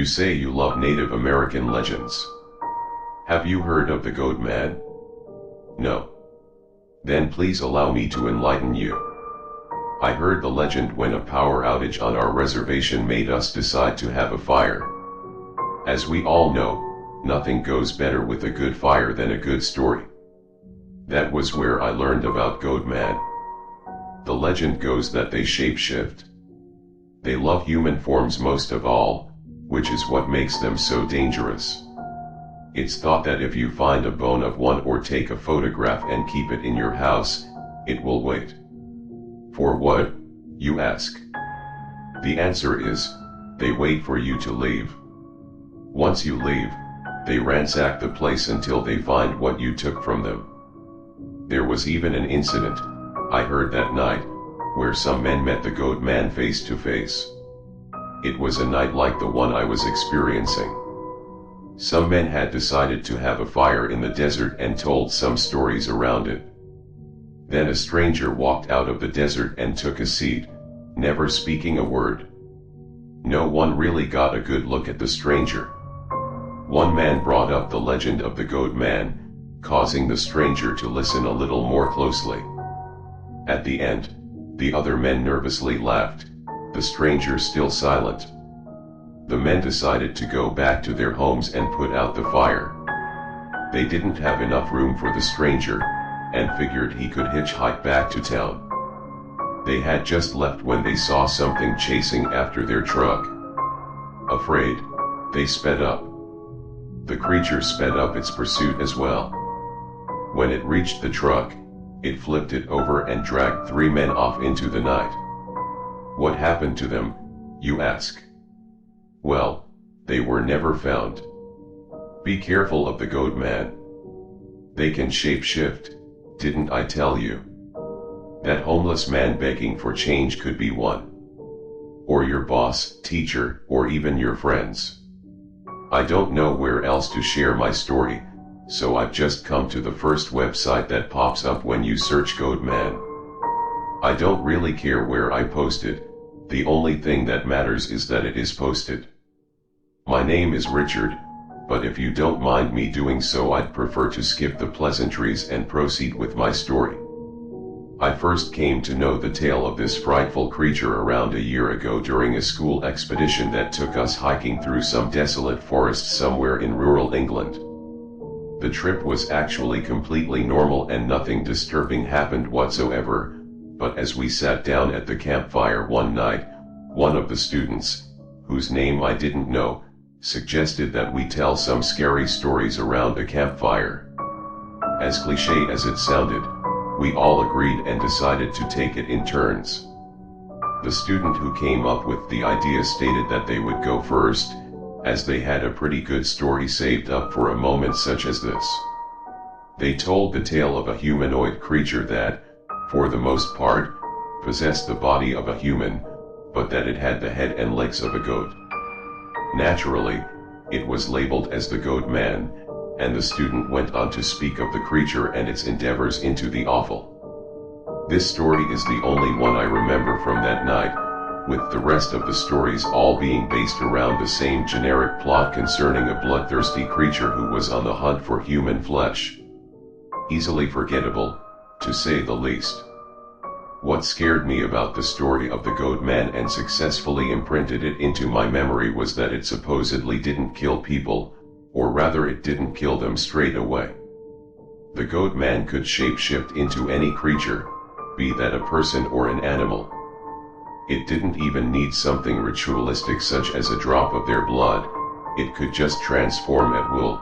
You say you love Native American legends. Have you heard of the Goatman? No. Then please allow me to enlighten you. I heard the legend when a power outage on our reservation made us decide to have a fire. As we all know, nothing goes better with a good fire than a good story. That was where I learned about Goatman. The legend goes that they shapeshift. They love human forms most of all, which is what makes them so dangerous. It's thought that if you find a bone of one or take a photograph and keep it in your house, it will wait. For what, you ask? The answer is, they wait for you to leave. Once you leave, they ransack the place until they find what you took from them. There was even an incident, I heard that night, where some men met the Goatman face to face. It was a night like the one I was experiencing. Some men had decided to have a fire in the desert and told some stories around it. Then a stranger walked out of the desert and took a seat, never speaking a word. No one really got a good look at the stranger. One man brought up the legend of the Goatman, causing the stranger to listen a little more closely. At the end, the other men nervously laughed, the stranger still silent. The men decided to go back to their homes and put out the fire. They didn't have enough room for the stranger, and figured he could hitchhike back to town. They had just left when they saw something chasing after their truck. Afraid, they sped up. The creature sped up its pursuit as well. When it reached the truck, it flipped it over and dragged 3 men off into the night. What happened to them, you ask? Well, they were never found. Be careful of the Goatman. They can shapeshift, didn't I tell you? That homeless man begging for change could be one. Or your boss, teacher, or even your friends. I don't know where else to share my story, so I've just come to the first website that pops up when you search Goatman. I don't really care where I post it, the only thing that matters is that it is posted. My name is Richard, but if you don't mind me doing so, I'd prefer to skip the pleasantries and proceed with my story. I first came to know the tale of this frightful creature around a year ago during a school expedition that took us hiking through some desolate forest somewhere in rural England. The trip was actually completely normal and nothing disturbing happened whatsoever, but as we sat down at the campfire one night, one of the students, whose name I didn't know, suggested that we tell some scary stories around a campfire. As cliché as it sounded, we all agreed and decided to take it in turns. The student who came up with the idea stated that they would go first, as they had a pretty good story saved up for a moment such as this. They told the tale of a humanoid creature that, for the most part, possessed the body of a human, but that it had the head and legs of a goat. Naturally, it was labeled as the Goatman, and the student went on to speak of the creature and its endeavors into the awful. This story is the only one I remember from that night, with the rest of the stories all being based around the same generic plot concerning a bloodthirsty creature who was on the hunt for human flesh. Easily forgettable, to say the least. What scared me about the story of the Goatman and successfully imprinted it into my memory was that it supposedly didn't kill people, or rather it didn't kill them straight away. The Goatman could shapeshift into any creature, be that a person or an animal. It didn't even need something ritualistic such as a drop of their blood, it could just transform at will.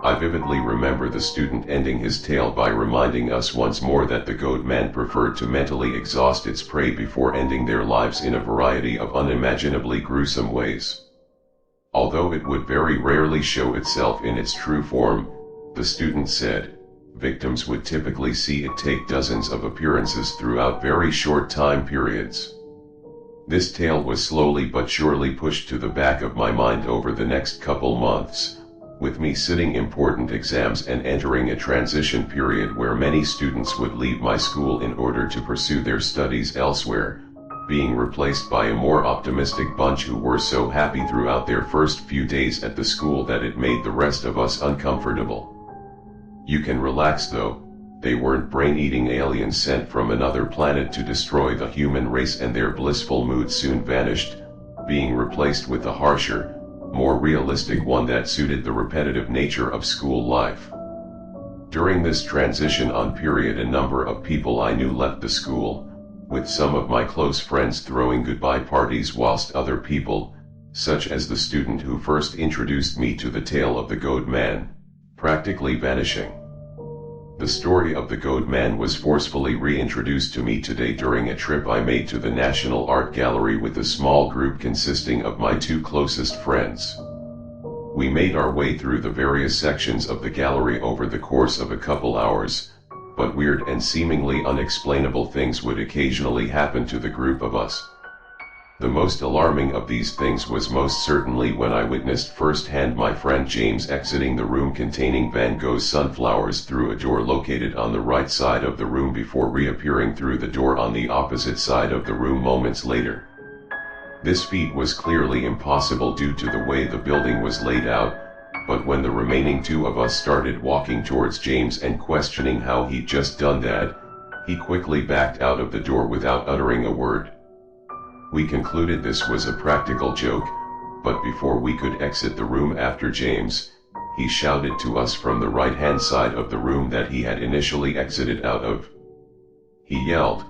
I vividly remember the student ending his tale by reminding us once more that the Goatman preferred to mentally exhaust its prey before ending their lives in a variety of unimaginably gruesome ways. Although it would very rarely show itself in its true form, the student said, victims would typically see it take dozens of appearances throughout very short time periods. This tale was slowly but surely pushed to the back of my mind over the next couple months, with me sitting important exams and entering a transition period where many students would leave my school in order to pursue their studies elsewhere, being replaced by a more optimistic bunch who were so happy throughout their first few days at the school that it made the rest of us uncomfortable. You can relax though, they weren't brain-eating aliens sent from another planet to destroy the human race, and their blissful mood soon vanished, being replaced with a harsher, more realistic one that suited the repetitive nature of school life. During this transition on period, a number of people I knew left the school, with some of my close friends throwing goodbye parties whilst other people, such as the student who first introduced me to the tale of the Goatman, practically vanishing. The story of the Goatman was forcefully reintroduced to me today during a trip I made to the National Art Gallery with a small group consisting of my two closest friends. We made our way through the various sections of the gallery over the course of a couple hours, but weird and seemingly unexplainable things would occasionally happen to the group of us. The most alarming of these things was most certainly when I witnessed firsthand my friend James exiting the room containing Van Gogh's sunflowers through a door located on the right side of the room before reappearing through the door on the opposite side of the room moments later. This feat was clearly impossible due to the way the building was laid out, but when the remaining two of us started walking towards James and questioning how he'd just done that, he quickly backed out of the door without uttering a word. We concluded this was a practical joke, but before we could exit the room after James, he shouted to us from the right-hand side of the room that he had initially exited out of. He yelled,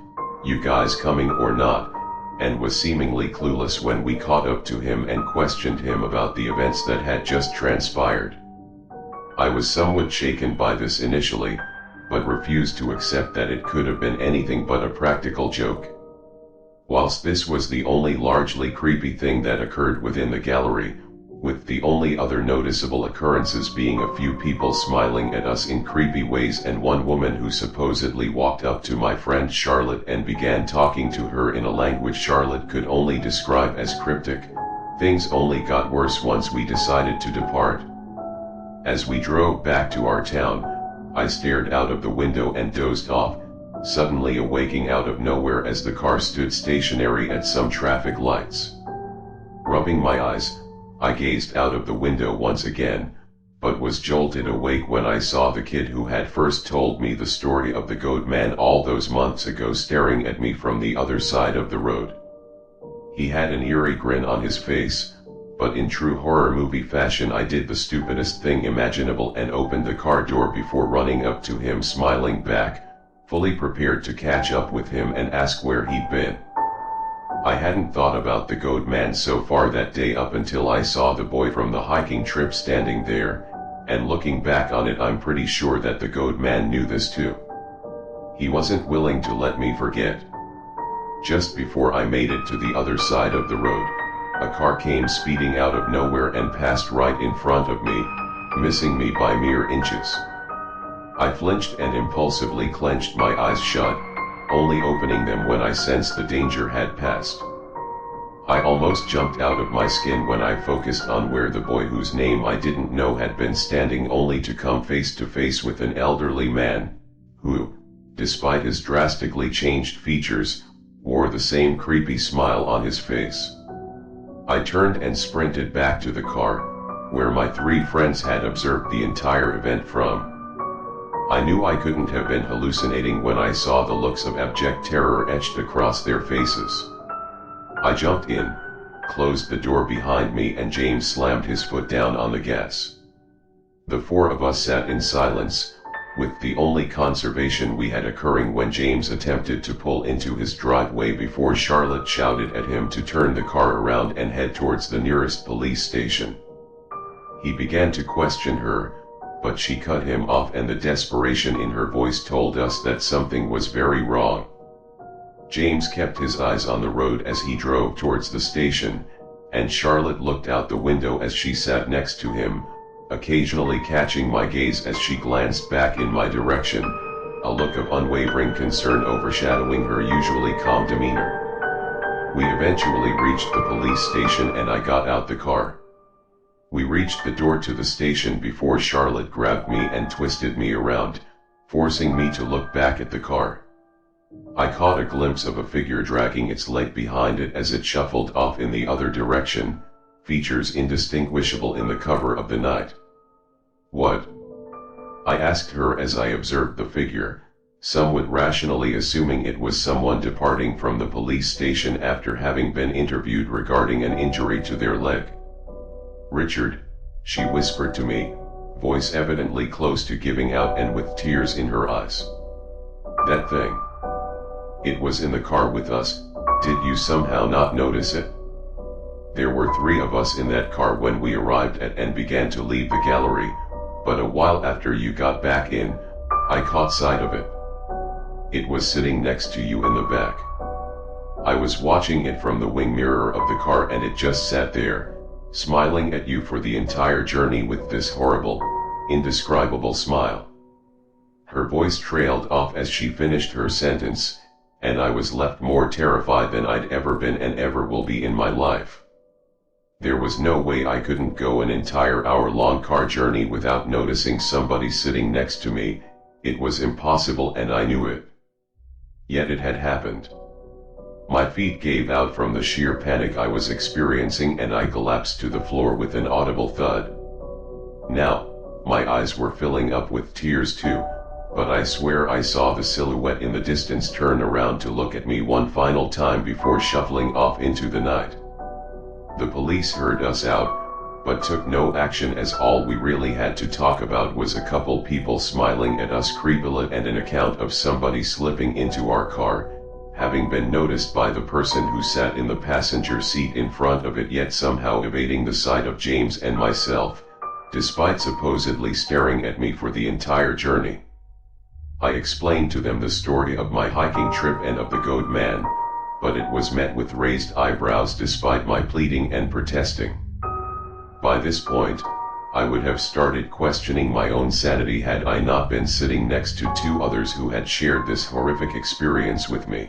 "You guys coming or not?" and was seemingly clueless when we caught up to him and questioned him about the events that had just transpired. I was somewhat shaken by this initially, but refused to accept that it could have been anything but a practical joke. Whilst this was the only largely creepy thing that occurred within the gallery, with the only other noticeable occurrences being a few people smiling at us in creepy ways and one woman who supposedly walked up to my friend Charlotte and began talking to her in a language Charlotte could only describe as cryptic, things only got worse once we decided to depart. As we drove back to our town, I stared out of the window and dozed off, suddenly awaking out of nowhere as the car stood stationary at some traffic lights. Rubbing my eyes, I gazed out of the window once again, but was jolted awake when I saw the kid who had first told me the story of the Goatman all those months ago staring at me from the other side of the road. He had an eerie grin on his face, but in true horror movie fashion I did the stupidest thing imaginable and opened the car door before running up to him smiling back, fully prepared to catch up with him and ask where he'd been. I hadn't thought about the Goatman so far that day up until I saw the boy from the hiking trip standing there, and looking back on it I'm pretty sure that the Goatman knew this too. He wasn't willing to let me forget. Just before I made it to the other side of the road, a car came speeding out of nowhere and passed right in front of me, missing me by mere inches. I flinched and impulsively clenched my eyes shut, only opening them when I sensed the danger had passed. I almost jumped out of my skin when I focused on where the boy whose name I didn't know had been standing, only to come face to face with an elderly man, who, despite his drastically changed features, wore the same creepy smile on his face. I turned and sprinted back to the car, where my three friends had observed the entire event from. I knew I couldn't have been hallucinating when I saw the looks of abject terror etched across their faces. I jumped in, closed the door behind me, and James slammed his foot down on the gas. The four of us sat in silence, with the only conversation we had occurring when James attempted to pull into his driveway before Charlotte shouted at him to turn the car around and head towards the nearest police station. He began to question her, but she cut him off, and the desperation in her voice told us that something was very wrong. James kept his eyes on the road as he drove towards the station, and Charlotte looked out the window as she sat next to him, occasionally catching my gaze as she glanced back in my direction, a look of unwavering concern overshadowing her usually calm demeanor. We eventually reached the police station and I got out the car. We reached the door to the station before Charlotte grabbed me and twisted me around, forcing me to look back at the car. I caught a glimpse of a figure dragging its leg behind it as it shuffled off in the other direction, features indistinguishable in the cover of the night. What? I asked her as I observed the figure, somewhat rationally assuming it was someone departing from the police station after having been interviewed regarding an injury to their leg. Richard, she whispered to me, voice evidently close to giving out and with tears in her eyes. That thing. It was in the car with us, did you somehow not notice it? There were 3 of us in that car when we arrived at and began to leave the gallery, but a while after you got back in, I caught sight of it. It was sitting next to you in the back. I was watching it from the wing mirror of the car and it just sat there, smiling at you for the entire journey with this horrible, indescribable smile. Her voice trailed off as she finished her sentence, and I was left more terrified than I'd ever been and ever will be in my life. There was no way I couldn't go an entire hour-long car journey without noticing somebody sitting next to me. It was impossible and I knew it. Yet it had happened. My feet gave out from the sheer panic I was experiencing and I collapsed to the floor with an audible thud. Now, my eyes were filling up with tears too, but I swear I saw the silhouette in the distance turn around to look at me one final time before shuffling off into the night. The police heard us out, but took no action as all we really had to talk about was a couple people smiling at us creepily and an account of somebody slipping into our car, having been noticed by the person who sat in the passenger seat in front of it yet somehow evading the sight of James and myself, despite supposedly staring at me for the entire journey. I explained to them the story of my hiking trip and of the Goatman, but it was met with raised eyebrows despite my pleading and protesting. By this point, I would have started questioning my own sanity had I not been sitting next to 2 others who had shared this horrific experience with me.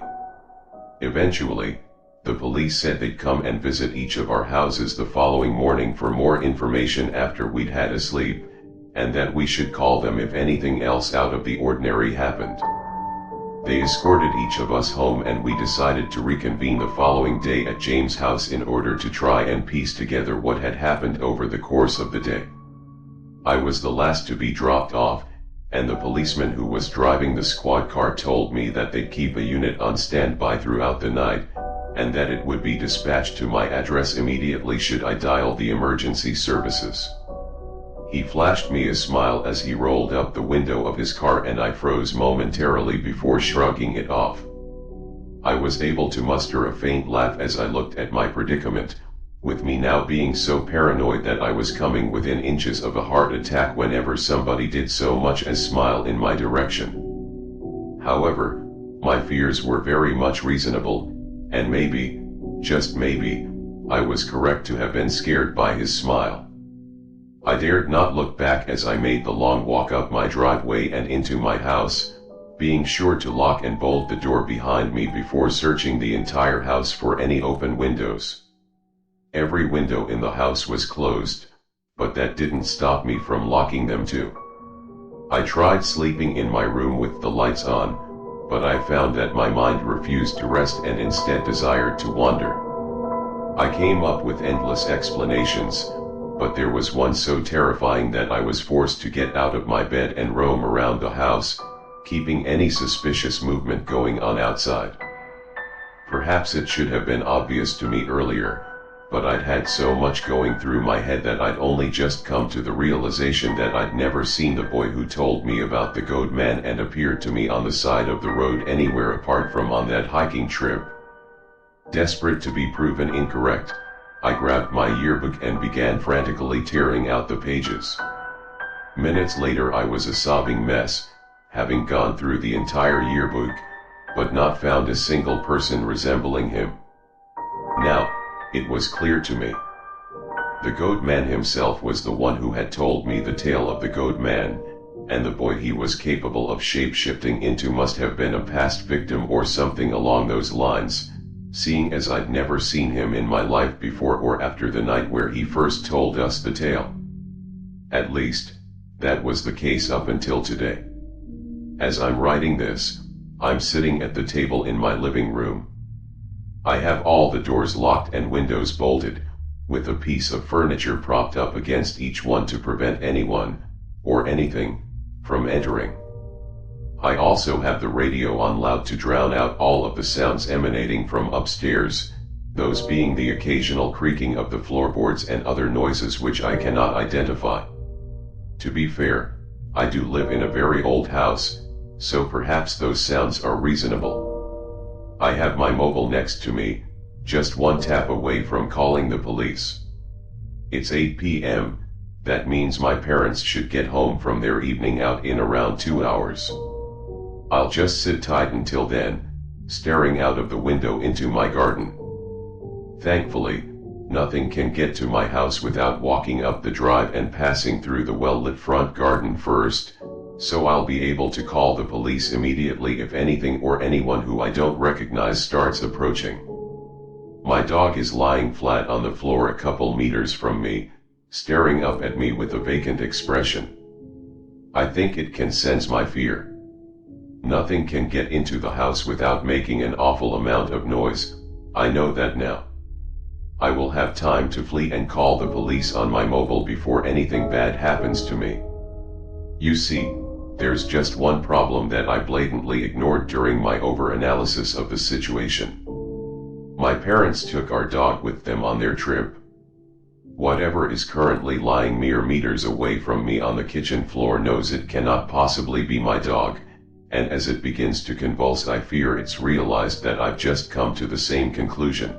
Eventually, the police said they'd come and visit each of our houses the following morning for more information after we'd had a sleep, and that we should call them if anything else out of the ordinary happened. They escorted each of us home and we decided to reconvene the following day at James' house in order to try and piece together what had happened over the course of the day. I was the last to be dropped off, and the policeman who was driving the squad car told me that they'd keep a unit on standby throughout the night, and that it would be dispatched to my address immediately should I dial the emergency services. He flashed me a smile as he rolled up the window of his car and I froze momentarily before shrugging it off. I was able to muster a faint laugh as I looked at my predicament, with me now being so paranoid that I was coming within inches of a heart attack whenever somebody did so much as smile in my direction. However, my fears were very much reasonable, and maybe, just maybe, I was correct to have been scared by his smile. I dared not look back as I made the long walk up my driveway and into my house, being sure to lock and bolt the door behind me before searching the entire house for any open windows. Every window in the house was closed, but that didn't stop me from locking them too. I tried sleeping in my room with the lights on, but I found that my mind refused to rest and instead desired to wander. I came up with endless explanations, but there was one so terrifying that I was forced to get out of my bed and roam around the house, keeping any suspicious movement going on outside. Perhaps it should have been obvious to me earlier, but I'd had so much going through my head that I'd only just come to the realization that I'd never seen the boy who told me about the Goatman and appeared to me on the side of the road anywhere apart from on that hiking trip. Desperate to be proven incorrect, I grabbed my yearbook and began frantically tearing out the pages. Minutes later I was a sobbing mess, having gone through the entire yearbook, but not found a single person resembling him. Now, it was clear to me. The Goatman himself was the one who had told me the tale of the Goatman, and the boy he was capable of shape-shifting into must have been a past victim or something along those lines, seeing as I'd never seen him in my life before or after the night where he first told us the tale. At least, that was the case up until today. As I'm writing this, I'm sitting at the table in my living room. I have all the doors locked and windows bolted, with a piece of furniture propped up against each one to prevent anyone, or anything, from entering. I also have the radio on loud to drown out all of the sounds emanating from upstairs, those being the occasional creaking of the floorboards and other noises which I cannot identify. To be fair, I do live in a very old house, so perhaps those sounds are reasonable. I have my mobile next to me, just one tap away from calling the police. It's 8 p.m., that means my parents should get home from their evening out in around 2 hours. I'll just sit tight until then, staring out of the window into my garden. Thankfully, nothing can get to my house without walking up the drive and passing through the well-lit front garden first, so I'll be able to call the police immediately if anything or anyone who I don't recognize starts approaching. My dog is lying flat on the floor a couple meters from me, staring up at me with a vacant expression. I think it can sense my fear. Nothing can get into the house without making an awful amount of noise, I know that now. I will have time to flee and call the police on my mobile before anything bad happens to me. You see, there's just one problem that I blatantly ignored during my over-analysis of the situation. My parents took our dog with them on their trip. Whatever is currently lying mere meters away from me on the kitchen floor knows it cannot possibly be my dog, and as it begins to convulse I fear it's realized that I've just come to the same conclusion.